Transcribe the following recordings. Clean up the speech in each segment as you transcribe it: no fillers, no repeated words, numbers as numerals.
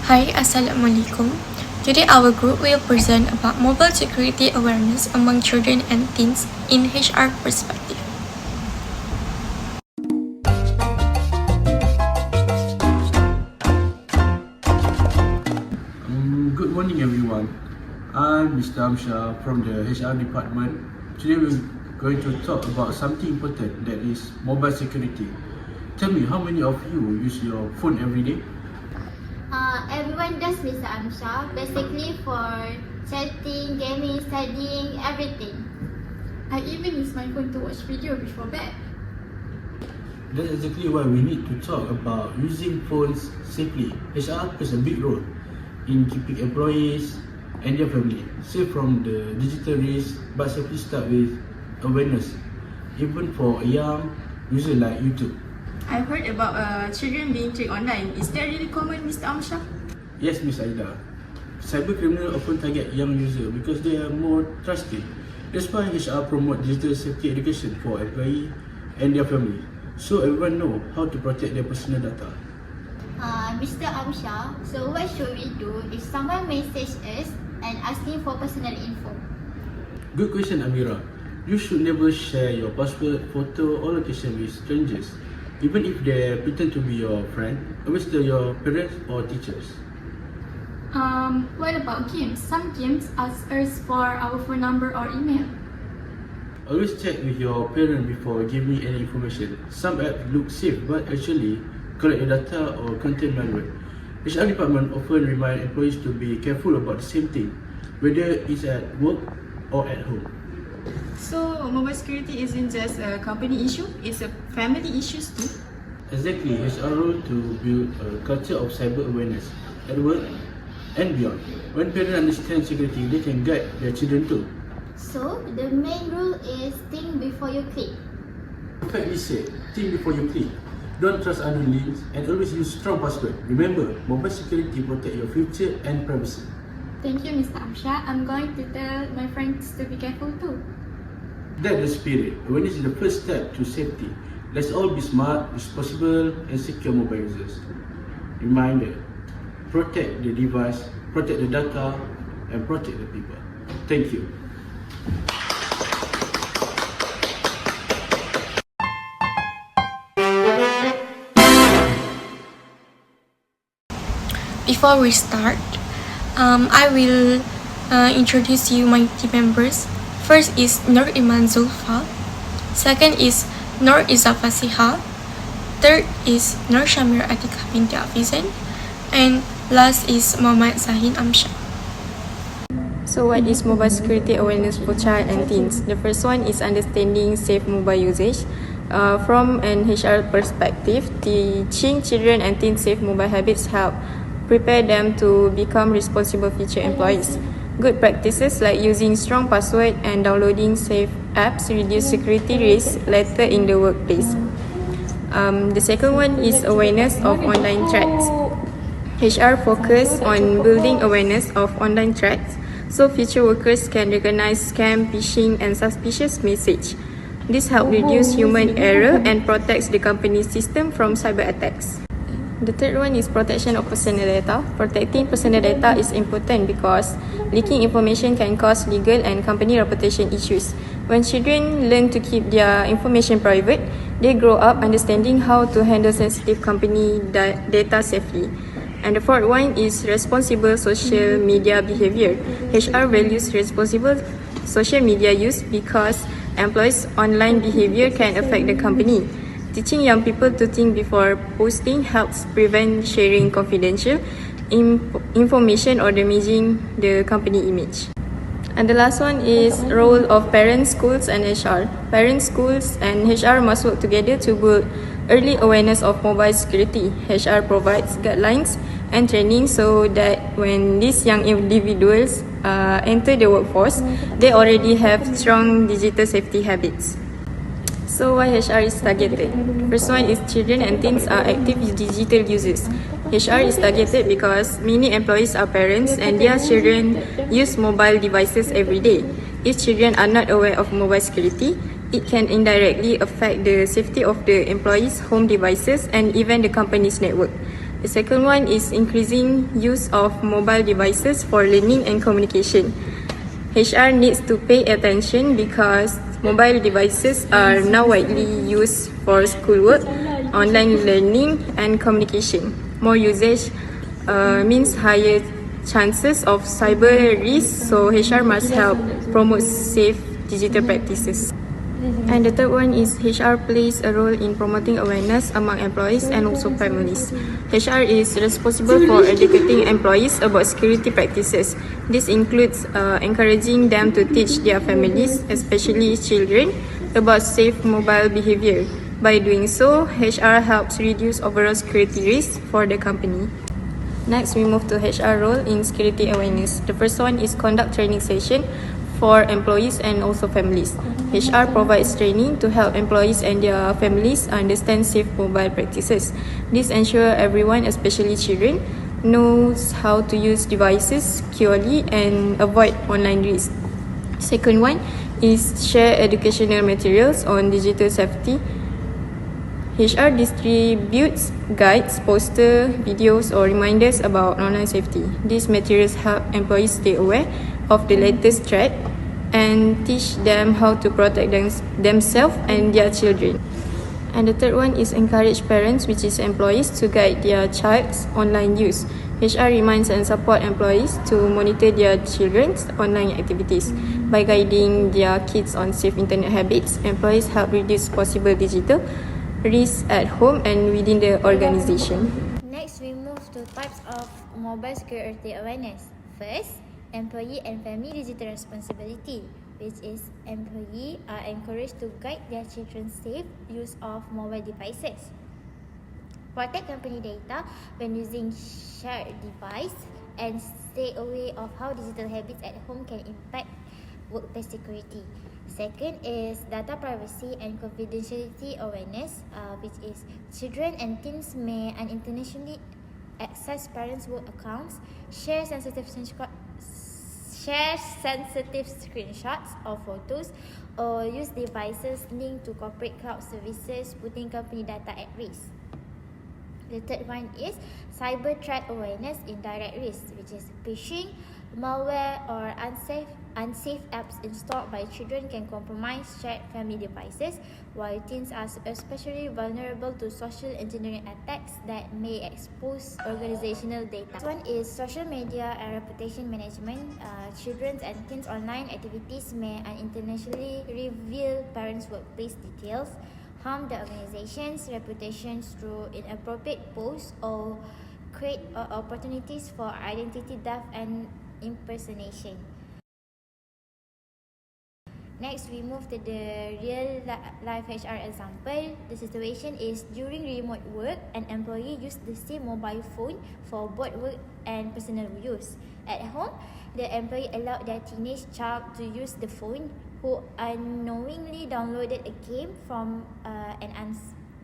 Hi, Assalamualaikum. Today our group will present about mobile security awareness among children and teens in HR perspective. Good morning everyone. I'm Mr. Amsha from the HR department. Today we're going to talk about something important, that is mobile security. Tell me, how many of you use your phone every day? Everyone does, Mr. Amsha, basically for chatting, gaming, studying, everything. I even use my phone to watch video before bed. That's exactly why we need to talk about using phones safely. HR plays a big role in keeping employees and their family safe from the digital risk, but safely start with awareness, even for a young user like YouTube. I've heard about children being tricked online. Is that really common, Mr. Amsha? Yes, Miss Aida. Cyber criminals often target young users because they are more trusted. That's why HR promote digital safety education for employees and their family, so everyone know how to protect their personal data. Mr. Amsha, so what should we do if someone message us and asking for personal info? Good question, Amira. You should never share your password, photo, or location with strangers, even if they pretend to be your friend. Always tell your parents or teachers. What about games? Some games ask us for our phone number or email. Always check with your parent before giving any information. Some apps look safe but actually collect your data or contain malware. HR department often remind employees to be careful about the same thing, whether it's at work or at home. So, mobile security isn't just a company issue, it's a family issue too. Exactly, HR role to build a culture of cyber awareness at work and beyond. When parents understand security, they can guide their children too. So, the main rule is think before you click. Perfectly said. Think before you click. Don't trust unknown links and always use strong password. Remember, mobile security protect your future and privacy. Thank you, Mr. Amsha. I'm going to tell my friends to be careful too. That's the spirit. Awareness is the first step to safety. Let's all be smart, responsible, and secure mobile users. Reminder, protect the device, protect the data, and protect the people. Thank you. Before we start, I will introduce you my team members. First is Nur Iman Zulfa. Second is Nur Izafa Siha. Third is Nur Shamir Atika binti Afizan. And last is Muhammad Zahin Amsha. So what is mobile security awareness for child and teens? The first one is understanding safe mobile usage. From an HR perspective, teaching children and teens safe mobile habits help prepare them to become responsible future employees. Good practices like using strong password and downloading safe apps reduce security risks later in the workplace. The second one is awareness of online threats. HR focus on building awareness of online threats so future workers can recognize scam, phishing, and suspicious message. This helps reduce human error and protects the company's system from cyber attacks. The third one is protection of personal data. Protecting personal data is important because leaking information can cause legal and company reputation issues. When children learn to keep their information private, they grow up understanding how to handle sensitive company data safely. And the fourth one is responsible social media behavior. HR values responsible social media use because employees' online behavior can affect the company. Teaching young people to think before posting helps prevent sharing confidential information or damaging the company image. And the last one is role of parents, schools, and HR. Parents, schools, and HR must work together to build early awareness of mobile security. HR provides guidelines and training so that when these young individuals enter the workforce, they already have strong digital safety habits. So why HR is targeted? First one is children and teens are active digital users. HR is targeted because many employees are parents and their children use mobile devices every day. If children are not aware of mobile security, it can indirectly affect the safety of the employees' home devices and even the company's network. The second one is increasing use of mobile devices for learning and communication. HR needs to pay attention because mobile devices are now widely used for schoolwork, online learning, and communication. More usage means higher chances of cyber risk, so HR must help promote safe digital practices. And the third one is HR plays a role in promoting awareness among employees and also families. HR is responsible for educating employees about security practices. This includes encouraging them to teach their families, especially children, about safe mobile behavior. By doing so, HR helps reduce overall security risks for the company. Next, we move to HR role in security awareness. The first one is conduct training session for employees and also families. HR provides training to help employees and their families understand safe mobile practices. This ensures everyone, especially children, knows how to use devices securely and avoid online risks. Second one is share educational materials on digital safety. HR distributes guides, posters, videos, or reminders about online safety. These materials help employees stay aware of the latest threat and teach them how to protect themselves and their children. And the third one is encourage parents, which is employees, to guide their child's online use. HR reminds and support employees to monitor their children's online activities. By guiding their kids on safe internet habits, employees help reduce possible digital risks at home and within the organization. Next, we move to types of mobile security awareness. First, employee and family digital responsibility, which is employees are encouraged to guide their children's safe use of mobile devices. Protect company data when using shared device and stay aware of how digital habits at home can impact workplace security. Second is data privacy and confidentiality awareness, which is children and teens may unintentionally access parents' work accounts, share sensitive screenshots or photos, or use devices linked to corporate cloud services, putting company data at risk. The third one is cyber threat awareness in direct risk, which is phishing, malware, or unsafe apps installed by children can compromise shared family devices, while teens are especially vulnerable to social engineering attacks that may expose organizational data. Next one is social media and reputation management. Children's and teens' online activities may unintentionally reveal parents' workplace details, harm the organization's reputation through inappropriate posts, or create opportunities for identity theft and impersonation. Next, we move to the real life HR example. The situation is during remote work, an employee used the same mobile phone for both work and personal use. At home, the employee allowed their teenage child to use the phone, who unknowingly downloaded a game from an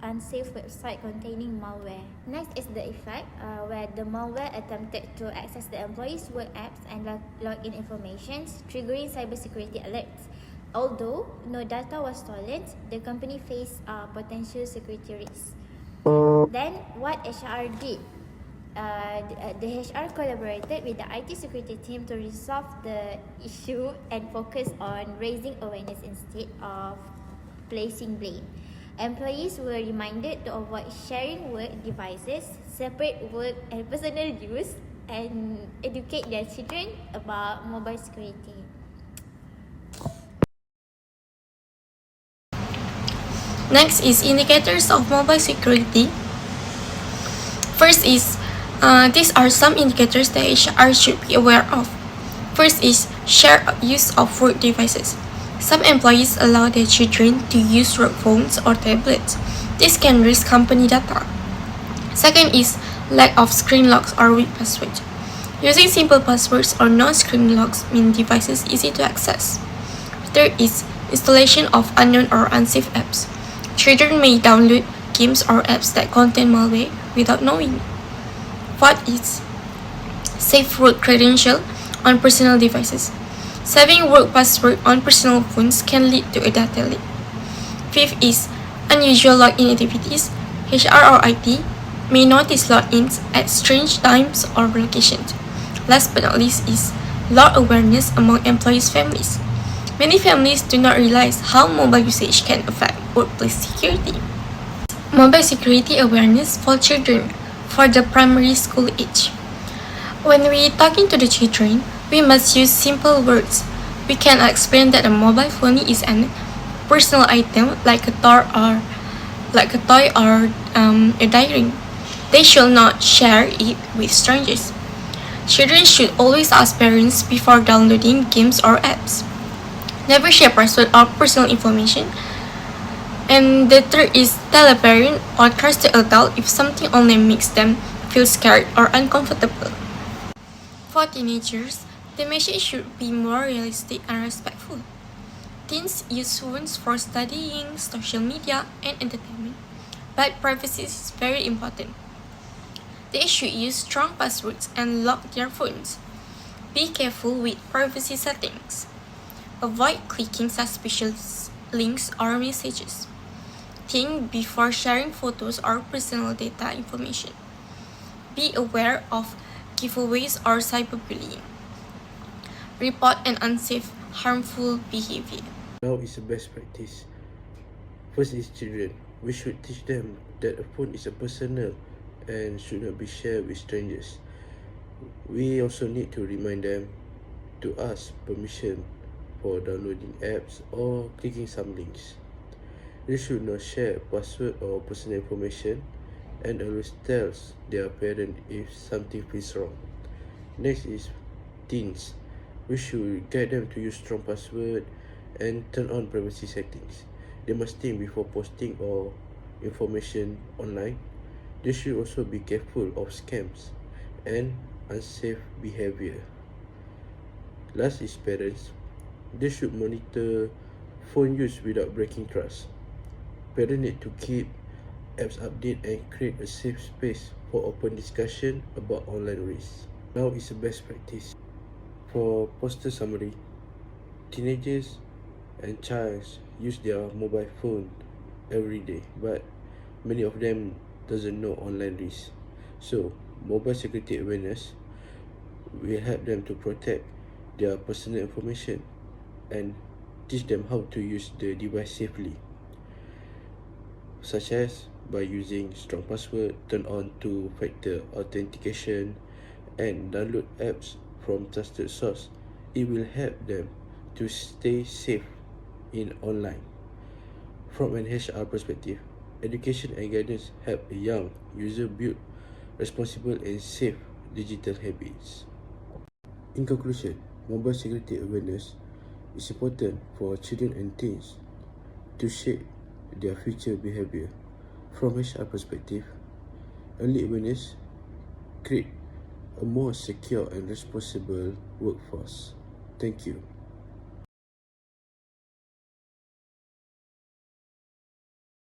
unsafe website containing malware. Next is the effect, where the malware attempted to access the employee's work apps and login information, triggering cybersecurity alerts. Although no data was stolen, the company faced potential security risks. Then, what HR did? The HR collaborated with the IT security team to resolve the issue and focus on raising awareness instead of placing blame. Employees were reminded to avoid sharing work devices, separate work and personal use, and educate their children about mobile security. Next is indicators of mobile security. First is, these are some indicators that HR should be aware of. First is shared use of work devices. Some employees allow their children to use work phones or tablets. This can risk company data. Second is lack of screen locks or weak passwords. Using simple passwords or no-screen locks mean devices easy to access. Third is installation of unknown or unsafe apps. Children may download games or apps that contain malware without knowing. Fourth is safe work credential on personal devices. Saving work password on personal phones can lead to a data leak. Fifth is unusual login activities. HR or IT may notice logins at strange times or locations. Last but not least is log awareness among employees' families. Many families do not realize how mobile usage can affect workplace security. Mobile security awareness for children for the primary school age. When we talking to the children, we must use simple words. We can explain that a mobile phone is an personal item like a toy or a diary. They should not share it with strangers. Children should always ask parents before downloading games or apps. Never share password or personal information. And the third is tell a parent or trusted adult if something online makes them feel scared or uncomfortable. For teenagers, the message should be more realistic and respectful. Teens use phones for studying, social media, and entertainment, but privacy is very important. They should use strong passwords and lock their phones. Be careful with privacy settings. Avoid clicking suspicious links or messages. Think before sharing photos or personal data information. Be aware of giveaways or cyberbullying. Report an unsafe, harmful behavior. Now is the best practice. First is children. We should teach them that a phone is a personal and should not be shared with strangers. We also need to remind them to ask permission for downloading apps or clicking some links. They should not share password or personal information and always tell their parent if something feels wrong. Next is teens. We should guide them to use strong password and turn on privacy settings. They must think before posting or information online. They should also be careful of scams and unsafe behavior. Last is parents. They should monitor phone use without breaking trust. Parents need to keep apps updated and create a safe space for open discussion about online risks. Now is the best practice. For poster summary, teenagers and child use their mobile phone every day, but many of them doesn't know online risks. So, mobile security awareness will help them to protect their personal information and teach them how to use the device safely, such as by using strong password, turn on two-factor authentication, and download apps from trusted source. It will help them to stay safe in online. From an HR perspective, education and guidance help a young user build responsible and safe digital habits. In conclusion, mobile security awareness is important for children and teens to shape their future behavior. From HR perspective, early awareness create a more secure and responsible workforce. Thank you.